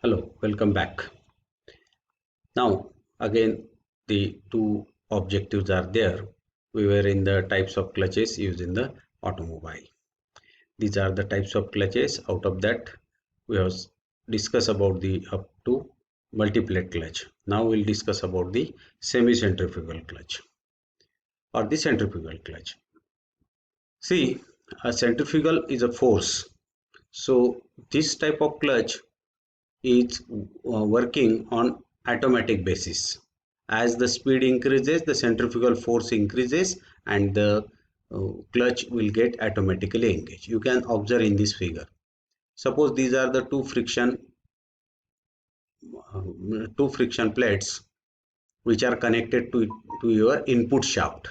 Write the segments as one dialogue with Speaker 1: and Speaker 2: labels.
Speaker 1: Hello, welcome back. Now, again, the two objectives are there. We were in the types of clutches used in the automobile. These are the types of clutches. Out of that, we have discussed about the up to multi-plate clutch. Now we'll discuss about the semi-centrifugal clutch or the centrifugal clutch. See, a centrifugal is a force. So this type of clutch is working on automatic basis. As the speed increases, the centrifugal force increases and the clutch will get automatically engaged. You can observe in this figure. Suppose these are the two friction plates which are connected to your input shaft.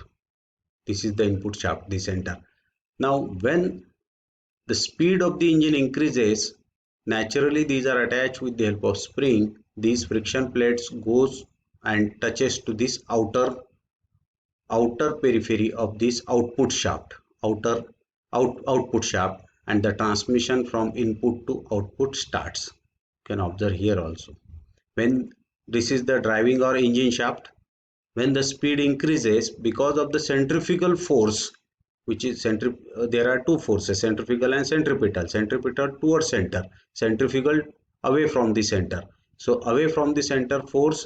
Speaker 1: This is the input shaft, the center. Now when the speed of the engine increases, naturally these are attached with the help of spring. These friction plates goes and touches to this outer periphery of this output shaft, and the transmission from input to output starts. You can observe here also. When this is the driving or engine shaft, when the speed increases because of the centrifugal force, which is there are two forces, centrifugal and centripetal towards center, centrifugal away from the center. So away from the center force,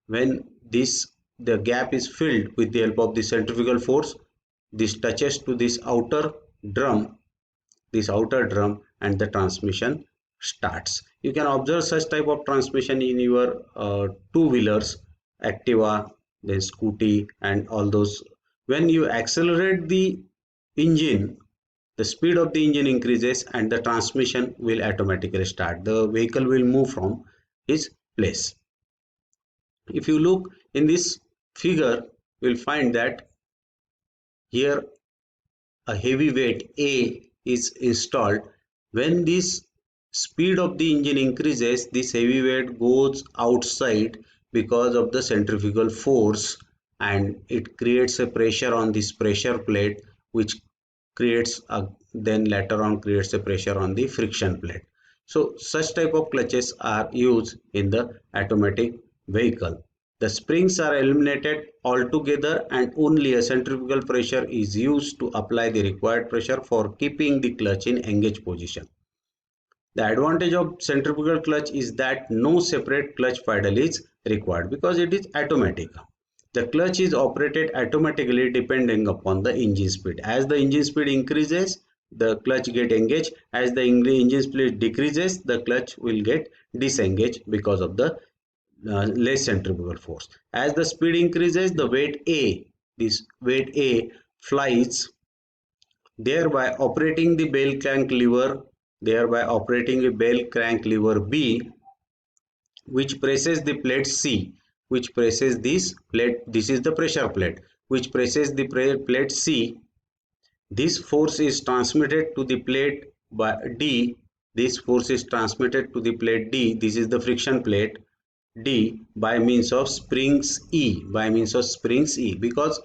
Speaker 1: when this the gap is filled with the help of the centrifugal force, this touches to drum this outer drum, and the transmission starts. You can observe such type of transmission in your two-wheelers, Activa, then Scooty, and all those. When you accelerate the engine, the speed of the engine increases and the transmission will automatically start. The vehicle will move from its place. If you look in this figure, you will find that here a heavy weight A is installed. When this speed of the engine increases, this heavy weight goes outside because of the centrifugal force, and it creates a pressure on this pressure plate, which creates a then later on creates a pressure on the friction plate. So such type of clutches are used in the automatic vehicle. The springs are eliminated altogether and only a centrifugal pressure is used to apply the required pressure for keeping the clutch in engaged position. The advantage of centrifugal clutch is that no separate clutch pedal is required because it is automatic. The clutch is operated automatically depending upon the engine speed. As the engine speed increases, the clutch get engaged. As the engine speed decreases, the clutch will get disengaged because of the less centrifugal force. As the speed increases, the this weight A flies, thereby operating the bell crank lever B, which presses the plate C, which presses this plate. This is the pressure plate, which presses the plate C. This force is transmitted to the plate by D. This force is transmitted to the plate D. This is the friction plate D by means of springs E. Because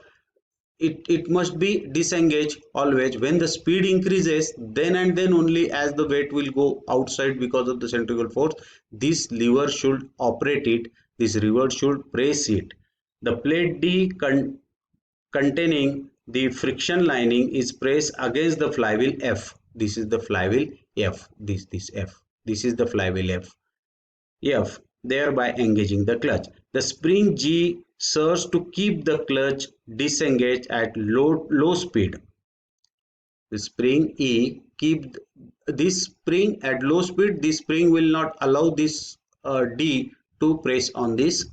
Speaker 1: it must be disengaged always. When the speed increases, then and then only, as the weight will go outside because of the centrifugal force, this lever should operate it. This lever should press it. The plate D containing the friction lining is pressed against the flywheel F. This is the flywheel F. This F. This is the flywheel F, thereby engaging the clutch. The spring G serves to keep the clutch disengaged at low speed. The spring E keep this spring at low speed. This spring will not allow this D to press on this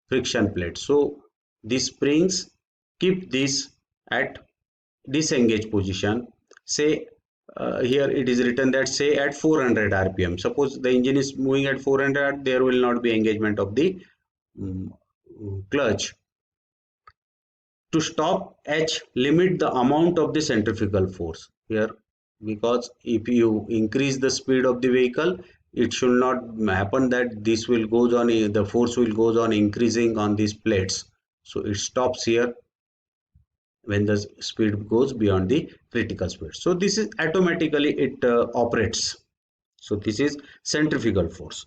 Speaker 1: friction plate. So these springs keep this at disengaged position. Say here it is written that say at 400 rpm. Suppose the engine is moving at 400, there will not be engagement of the um, clutch. To stop H, limit the amount of the centrifugal force here, because if you increase the speed of the vehicle, it should not happen that this will goes on, the force will goes on increasing on these plates. So it stops here when the speed goes beyond the critical speed. So this is automatically it operates. So this is centrifugal force.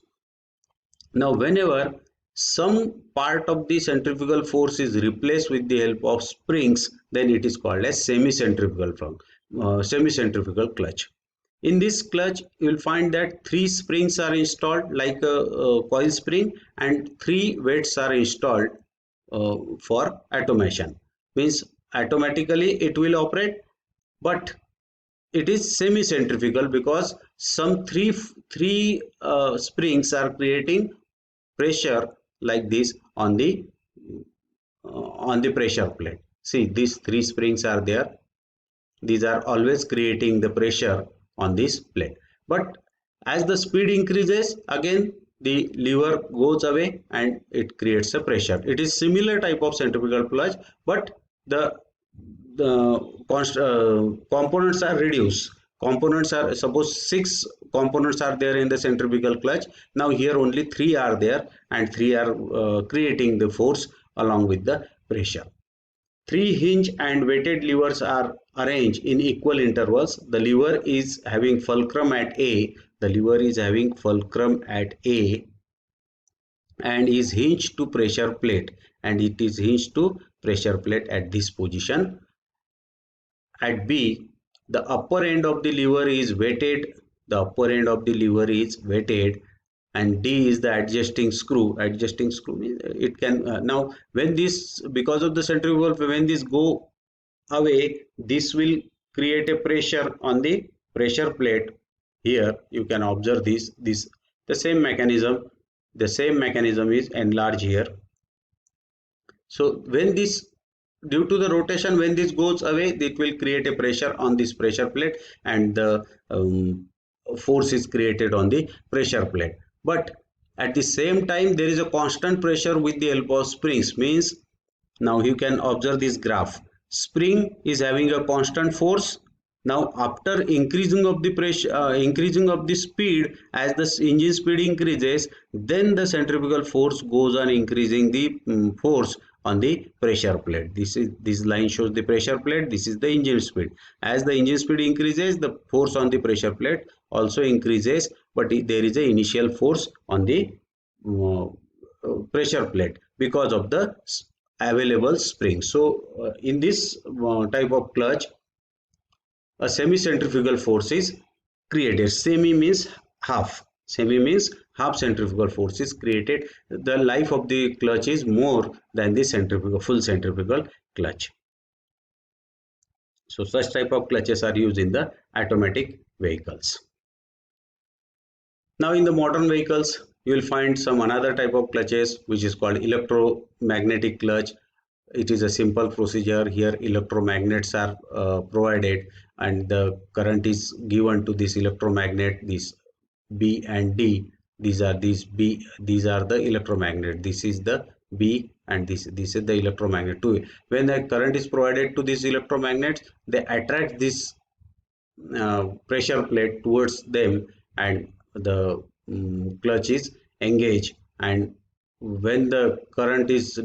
Speaker 1: Now whenever some part of the centrifugal force is replaced with the help of springs, then it is called as semi-centrifugal clutch. In this clutch you will find that three springs are installed like a coil spring, and three weights are installed for automation. Means automatically it will operate, but it is semi-centrifugal because some three springs are creating pressure like this on the pressure plate. See, these three springs are there. These are always creating the pressure on this plate. But as the speed increases, again the lever goes away and it creates a pressure. It is similar type of centrifugal clutch, but the components are reduced. Components are, suppose six components are there in the centrifugal clutch. Now here only three are there, and three are creating the force along with the pressure. Three hinge and weighted levers are arranged in equal intervals. The lever is having fulcrum at A. The lever is having fulcrum at A and is hinged to pressure plate, and it is hinged to pressure plate at this position. At B, the upper end of the lever is weighted. The upper end of the lever is weighted, and D is the adjusting screw. Adjusting screw means it can now when this, because of the centrifugal, when this go away, this will create a pressure on the pressure plate. Here you can observe this the same mechanism. The same mechanism is enlarged here. So when this, due to the rotation, when this goes away, it will create a pressure on this pressure plate, and the force is created on the pressure plate. But at the same time there is a constant pressure with the help of springs. Means now you can observe this graph. Spring is having a constant force. Now after increasing of the pressure, increasing of the speed, as the engine speed increases, then the centrifugal force goes on increasing the force on the pressure plate. This line shows the pressure plate. This is the engine speed. As the engine speed increases, the force on the pressure plate also increases, but there is a initial force on the uh, pressure plate because of the available spring. So in this type of clutch, a semi-centrifugal force is created. Semi means half. Semi means half centrifugal force is created. The life of the clutch is more than the centrifugal, full centrifugal clutch. So such type of clutches are used in the automatic vehicles. Now in the modern vehicles, you will find some another type of clutches which is called electromagnetic clutch. It is a simple procedure. Here electromagnets are provided, and the current is given to this electromagnet, this B and D. These are the electromagnet. This is the B, and this is the electromagnet too. When the current is provided to these electromagnets, they attract this pressure plate towards them, and the clutch is engaged, and when the current is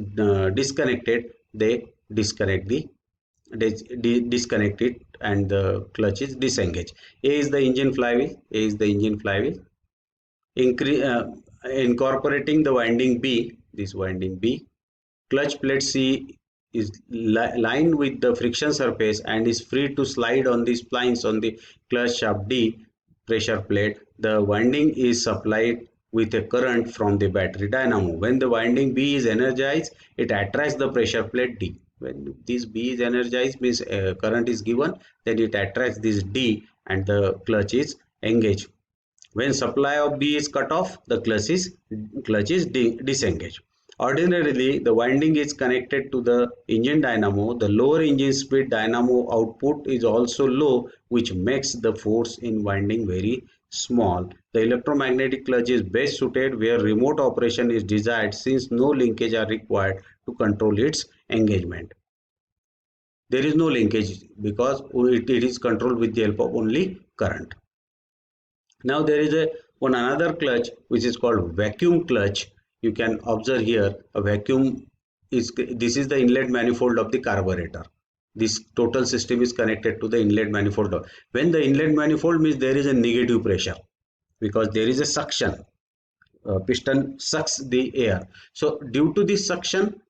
Speaker 1: disconnected, they disconnect the disconnect it, and the clutch is disengaged. A is the engine flywheel. A is the engine flywheel. Incorporating the winding B, this winding B, clutch plate C is lined with the friction surface and is free to slide on the splines on the clutch shaft D pressure plate. The winding is supplied with a current from the battery dynamo. When the winding B is energized, it attracts the pressure plate D. When this B is energized, means current is given, then it attracts this D, and the clutch is engaged. When supply of B is cut off, the clutch is disengaged. Ordinarily, the winding is connected to the engine dynamo. The lower engine speed dynamo output is also low, which makes the force in winding very small. The electromagnetic clutch is best suited where remote operation is desired, since no linkage are required to control its engagement. There is no linkage because it is controlled with the help of only current. Now there is a one another clutch which is called vacuum clutch. You can observe here a vacuum is, this is the inlet manifold of the carburetor. This total system is connected to the inlet manifold. When the inlet manifold means there is a negative pressure because there is a suction. piston sucks the air. So due to this suction,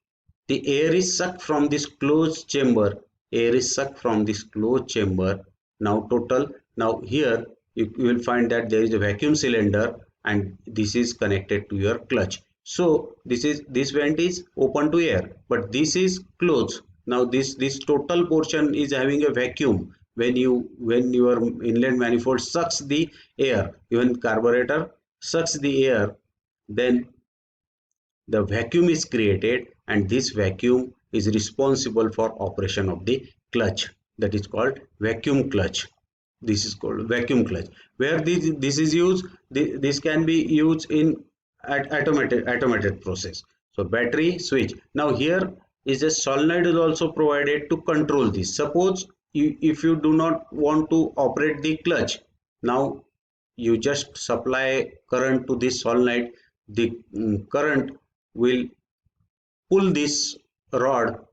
Speaker 1: the air is sucked from this closed chamber. Air is sucked from this closed chamber. Now total. Now here you will find that there is a vacuum cylinder, and this is connected to your clutch. So this vent is open to air, but this is closed. Now this total portion is having a vacuum. When your inlet manifold sucks the air, even carburetor sucks the air, then the vacuum is created, and this vacuum is responsible for operation of the clutch. That is called vacuum clutch. This is called vacuum clutch. Where this is used, this can be used in automated process. So battery switch. Now here is a solenoid is also provided to control this. Suppose if you do not want to operate the clutch, now you just supply current to this solenoid. The current will pull this rod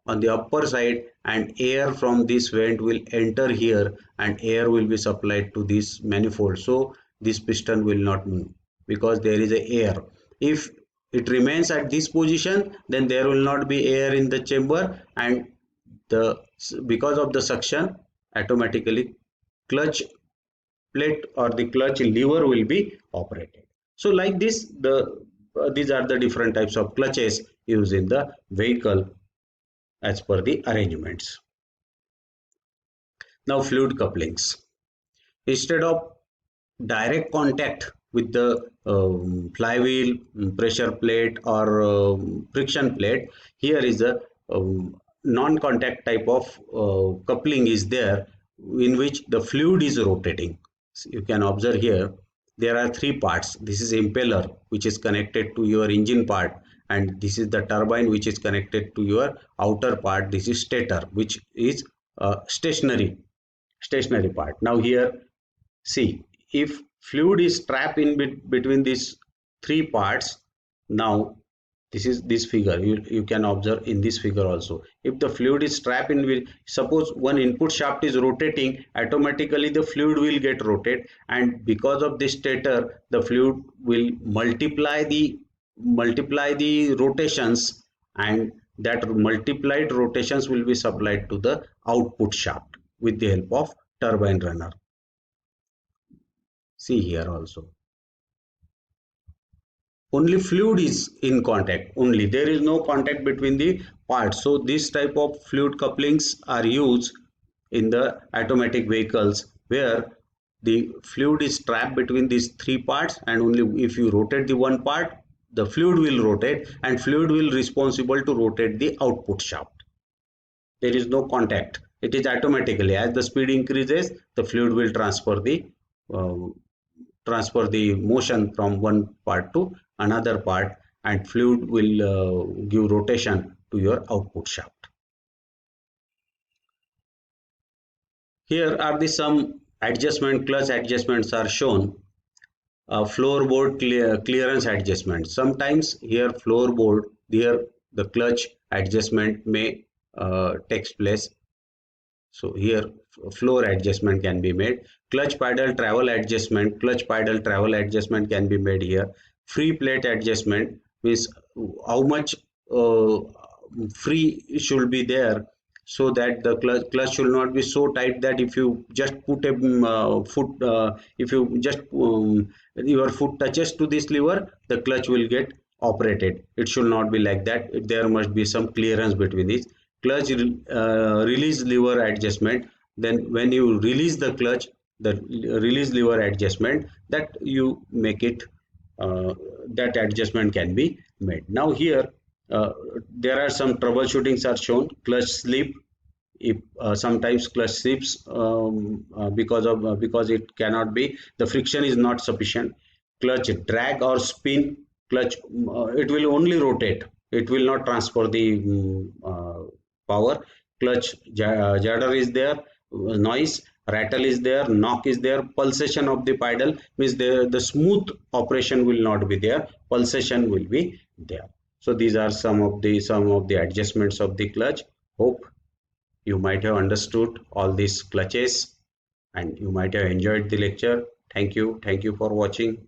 Speaker 1: on the upper side, and air from this vent will enter here, and air will be supplied to this manifold. So this piston will not move because there is a air. If it remains at this position, then there will not be air in the chamber, and the because of the suction, automatically clutch plate or the clutch lever will be operated. So like this, these are the different types of clutches used in the vehicle as per the arrangements. Now fluid couplings. Instead of direct contact with the flywheel, pressure plate or friction plate, here is a non-contact type of coupling is there, in which the fluid is rotating. So you can observe here there are three parts. This is impeller, which is connected to your engine part, and this is the turbine, which is connected to your outer part. This is stator, which is stationary part. Now here, see, if fluid is trapped in between these three parts, now this is this figure, you can observe in this figure also. If the fluid is trapped in with, suppose one input shaft is rotating, automatically the fluid will get rotate, and because of this stator, the fluid will multiply the rotations, and that multiplied rotations will be supplied to the output shaft with the help of turbine runner. See here also, only fluid is in contact, only there is no contact between the parts. So this type of fluid couplings are used in the automatic vehicles, where the fluid is trapped between these three parts, and only if you rotate the one part, the fluid will rotate, and fluid will responsible to rotate the output shaft. There is no contact. It is automatically, as the speed increases, the fluid will transfer the motion from one part to another part, and fluid will give rotation to your output shaft. Here are the some adjustment, clutch adjustments are shown. Floorboard clearance adjustment. Sometimes here floorboard, here the clutch adjustment may takes place. So here floor adjustment can be made. Clutch pedal travel adjustment. Clutch pedal travel adjustment can be made here. Free plate adjustment means how much free should be there, so that the clutch should not be so tight that if you just put a foot, if you just your foot touches to this lever, the clutch will get operated. It should not be like that. There must be some clearance between these. Clutch release lever adjustment. Then when you release the clutch, the release lever adjustment, that you make it, that adjustment can be made. Now here there are some troubleshootings are shown. Clutch slip. If sometimes clutch slips because it cannot be, the friction is not sufficient. Clutch drag or spin. Clutch it will only rotate, it will not transfer the power. Clutch jadder is there, noise, rattle is there, knock is there. Pulsation of the pedal means the smooth operation will not be there, pulsation will be there. So these are some of the adjustments of the clutch. Hope you might have understood all these clutches, and you might have enjoyed the lecture. Thank you for watching.